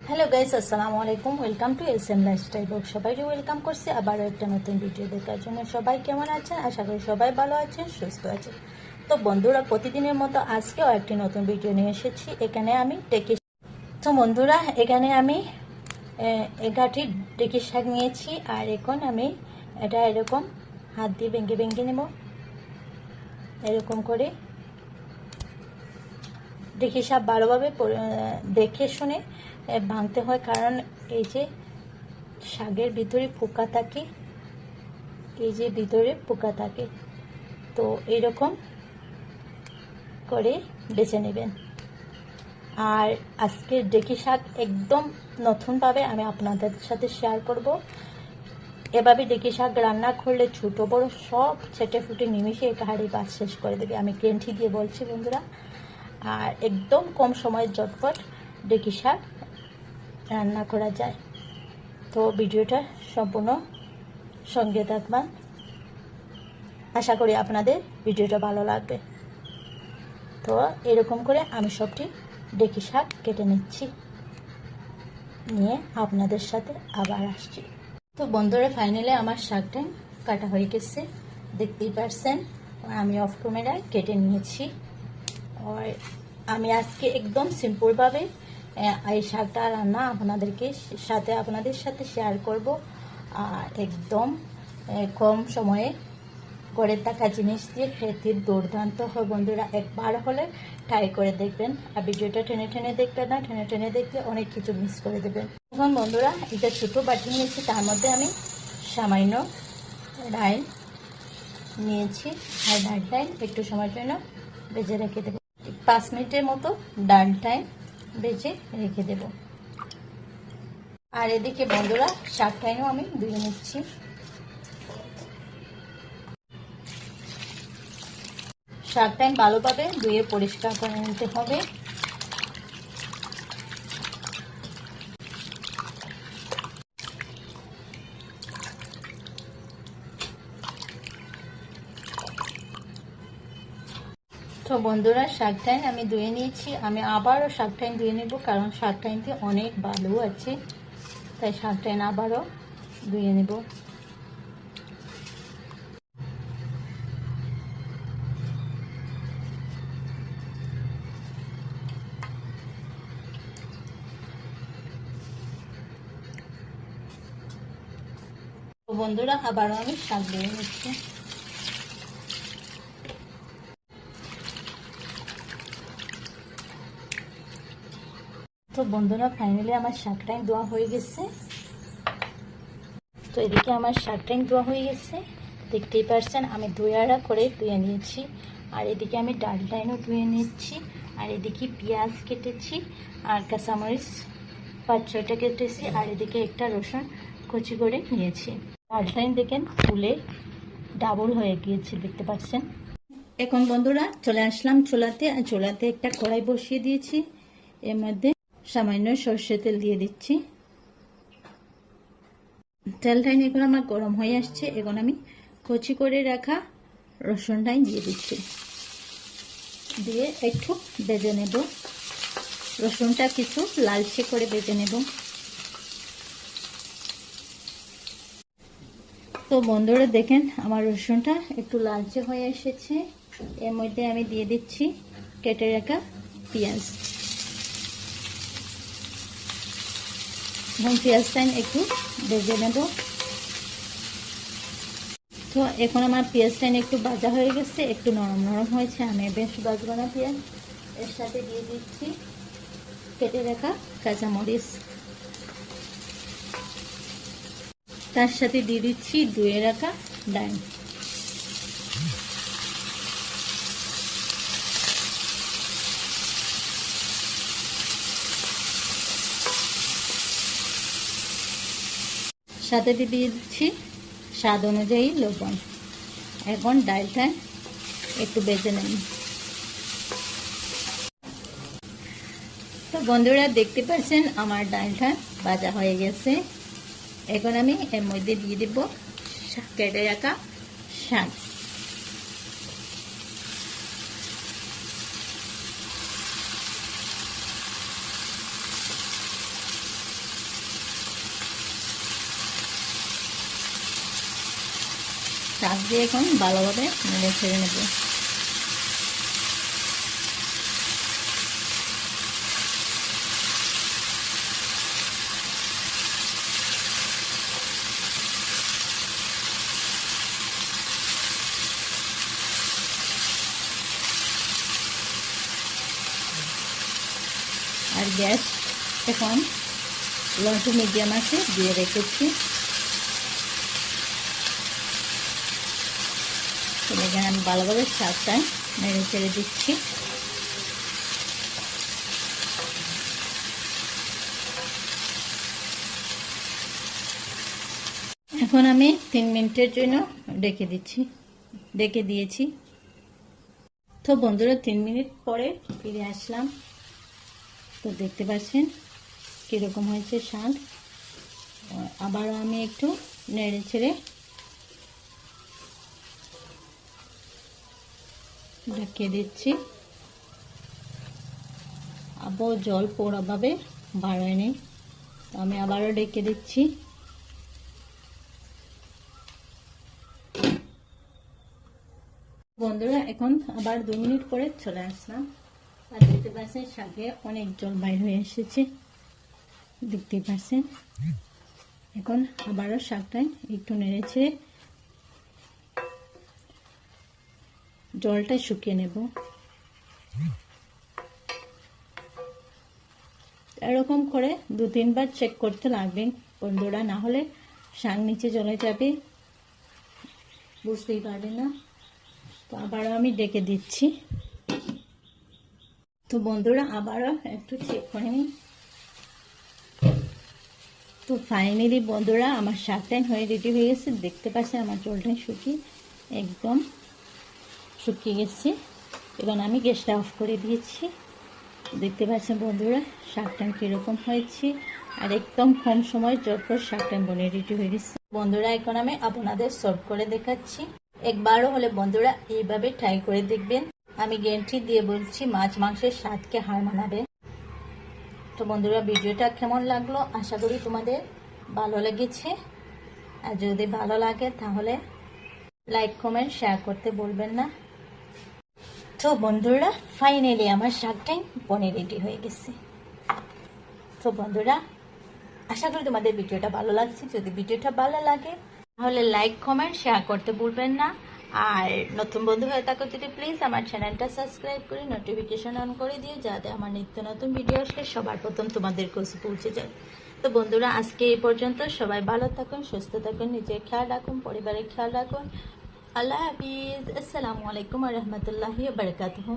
Hello guys, আসসালামু আলাইকুম। Welcome to SM lifestyle blog. সবাইকে ওয়েলকাম করছি আবারও একটা নতুন ভিডিও দেখার জন্য। সবাই কেমন আছেন? আশা করি সবাই ভালো আছেন, সুস্থ আছেন। তো বন্ধুরা, প্রতিদিনের মতো আজকেও একটি নতুন ভিডিও নিয়ে এসেছি। এখানে আমি আমি এগাটি ডেকি শাক নিয়েছি। আর এখন আমি এটা এরকম হাত দিয়ে ভেঙে ভেঙে নেব। এরকম করে ডেকি শাক ভালোভাবে দেখে শুনে ভাঙতে হয়, কারণ এই যে শাকের ভিতরে পোকা থাকে, তো এইরকম করে বেছে নেবেন। আর আজকের ডেকি শাক একদম নতুনভাবে আমি আপনাদের সাথে শেয়ার করব। এভাবে ডেকি শাক রান্না করলে ছোটো বড় সব ছেটে ফুটে নিমিশে একটা হাঁড়ি ভাত শেষ করে দেবে। আমি গ্যারান্টি দিয়ে বলছি বন্ধুরা। আর একদম কম সময়ে ঝটপট ডেকি শাক রান্না করা যায়। তো ভিডিওটা সম্পূর্ণ সঙ্গে থাকবেন, আশা করি আপনাদের ভিডিওটা ভালো লাগবে। তো এরকম করে আমি সবটি ডেকি শাক কেটে নিচ্ছি, নিয়ে আপনাদের সাথে আবার আসছি। তো বন্ধুরা, ফাইনালি আমার শাকটা কাটা হয়ে গেছে, দেখতেই পারছেন। আমি অফ ক্যামেরায় কেটে নিয়েছি। আর আমি আজকে একদম সিম্পলভাবে এই শাকটা রান্না আপনাদের সাথে শেয়ার করব। আর একদম কম সময়ে ঘরে থাকা জিনিস দিয়ে খেতে দুর্দান্ত হয় বন্ধুরা। একবার হলে ট্রাই করে দেখবেন। আর ভিডিওটা টেনে টেনে দেখবেন না, টেনে টেনে দেখলে অনেক কিছু মিস করে দেবেন। এখন বন্ধুরা, এটা ছোটো বাটি নিয়েছি, তার মধ্যে আমি সামান্য ডাল নিয়েছি। আর ডালটা একটু সময়ের জন্য ভেজে রেখে দেবো। 5 মিনিটের মতো ডালটাই ভেজে রেখে দেব। আর এদিকে বন্ধুরা, শাকটাইও আমি ধুয়ে নিচ্ছি। শাকটা ভালোভাবে ধুয়ে পরিষ্কার করে নিতে হবে। তো বন্ধুরা, শাকটাই আমি ধুয়ে নিয়েছি। আমি আবারও শাকটাই ধুয়ে নেব, কারণ শাকটাইতে অনেক বালু আছে, তাই শাকটাই আবারও ধুয়ে নেব। তো বন্ধুরা, আবারও আমি শাক ধুয়ে নিচ্ছি। তো বন্ধুরা, ফাইনালি আমার শাকটাই ধোয়া হয়ে গেছে। তো এদিকে আমার শাকটাই ধোয়া হয়ে গেছে, দেখতেই পারছেন। আমি ধুয়ারা করে ধুয়ে নিয়েছি। আর এদিকে আমি ডালটাইনও ধুয়ে নিচ্ছি। আর এদিকে পেঁয়াজ কেটেছি, আর কাঁচামরিচ 5-6টা কেটেছি। আর এদিকে একটা রসুন কুচি করে নিয়েছি। ডালটাইন দেখেন ফুলে ডাবল হয়ে গিয়েছে, দেখতে পাচ্ছেন। এখন বন্ধুরা চলে আসলাম চুলাতে। আর চুলাতে একটা কড়াই বসিয়ে দিয়েছি। এর মধ্যে সামান্য সর্ষের তেল দিয়ে দিচ্ছি। তেলটাই এখন আমার গরম হয়ে আসছে। এখন আমি কুচি করে রাখা রসুনটাই দিয়ে দিচ্ছি, দিয়ে একটু ভেজে নেব। রসুনটা কিছু লালচে করে ভেজে নেব। তো বন্ধুরা দেখেন, আমার রসুনটা একটু লালচে হয়ে এসেছে। এর মধ্যে আমি দিয়ে দিচ্ছি কেটে রাখা পেঁয়াজ। এবং পেঁয়াজটা একটু ভেজে নেব। তো এখন আমার পেঁয়াজটা একটু ভাজা হয়ে গেছে, একটু নরম নরম হয়েছে। আমি বেশ ভাজবো না পেঁয়াজ। এর সাথে দিয়ে দিচ্ছি কেটে রাখা কাঁচামরিচ। তার সাথে দিয়ে দিচ্ছি ধুয়ে রাখা ডাল। সাথে দিয়ে দিচ্ছি স্বাদ অনুযায়ী লবণ। এখন ডালটা একটু ভেজে নেব। তো বন্ধুরা দেখতে পাচ্ছেন, আমার ডালটা ভাজা হয়ে গেছে। এখন আমি এর মধ্যে দিয়ে দেব কেটে রাখা শাক। শাক দিয়ে এখন ভালোভাবে নেড়ে ছেড়ে নেব। আর গ্যাস এখন লো টু মিডিয়াম আছে দিয়ে রেখেছি। এখানে আমি ভালোভাবে শাকটা নেড়ে ছেড়ে দিচ্ছি। এখন আমি 3 মিনিটের জন্য ডেকে দিয়েছি। তো বন্ধুরা 3 মিনিট পরে ফিরে আসলাম। তো দেখতে পাচ্ছেন কীরকম হয়েছে শাক। আবারও আমি একটু নেড়ে ছেড়ে ঢেকে দিচ্ছি। আবার জল পুরোভাবে বাড়ায়নি, তো আমি আবারও ঢেকে দিচ্ছি। বন্ধুরা এখন আবার 2 মিনিট পরে চলে আসলাম। আর দেখতে পাচ্ছেন শাকে অনেক জল বাইর হয়ে এসেছে, দেখতে পাচ্ছেন। এখন আবারও শাকটা একটু নেড়েছে জলটা শুকিয়ে নেব। এরকম করে 2-3 বার চেক করতে লাগবে বন্ধুরা, না হলে শাক নিচে চলে যাবে, বুঝতেই পারবে না। তো আবারও আমি ডেকে দিচ্ছি। তো বন্ধুরা আবারও একটু চেক করে নিই। তো ফাইনালি বন্ধুরা আমার শাকটা হয়ে রেডি হয়ে গেছে। দেখতে পাচ্ছেন আমার জলটা একদম শুকিয়ে গেছে। এবার আমি গ্যাসটা অফ করে দিয়েছি। দেখতে পাচ্ছেন বন্ধুরা শাকটা কীরকম হয়েছে, আর একদম কম সময় যতক্ষণ শাকটা বনে রেডি হয়ে গেছে। বন্ধুরা এখন আমি আপনাদের সার্ভ করে দেখাচ্ছি। একবারও হলে বন্ধুরা এইভাবে ট্রাই করে দেখবেন। আমি গ্যারান্টি দিয়ে বলছি মাছ মাংসের স্বাদকে হার মানাবে। তো বন্ধুরা ভিডিওটা কেমন লাগলো, আশা করি তোমাদের ভালো লেগেছে। আর যদি ভালো লাগে তাহলে লাইক কমেন্ট শেয়ার করতে বলবেন না। তো বন্ধুরা ফাইনালি আমার শাকটাই বনে রেডি হয়ে গেছে। তো বন্ধুরা আশা করি তোমাদের ভিডিওটা ভালো লাগছে। যদি ভিডিওটা ভালো লাগে তাহলে লাইক কমেন্ট শেয়ার করতে ভুলবেন না। আর নতুন বন্ধু হয়ে থাকো যদি প্লিজ আমার চ্যানেলটা সাবস্ক্রাইব করে নোটিফিকেশন অন করে দিও, যাতে আমার নিত্য নতুন ভিডিও আসলে সবার প্রথম তোমাদের কাছে পৌঁছে যায়। তো বন্ধুরা আজকে এই পর্যন্ত। সবাই ভালো থাকুন, সুস্থ থাকুন, নিজের খেয়াল রাখুন, পরিবারের খেয়াল রাখুন। আল্লাহ হাফিজ। আসসালামু আলাইকুম ওয়া রাহমাতুল্লাহি ওয়া বারাকাতুহু।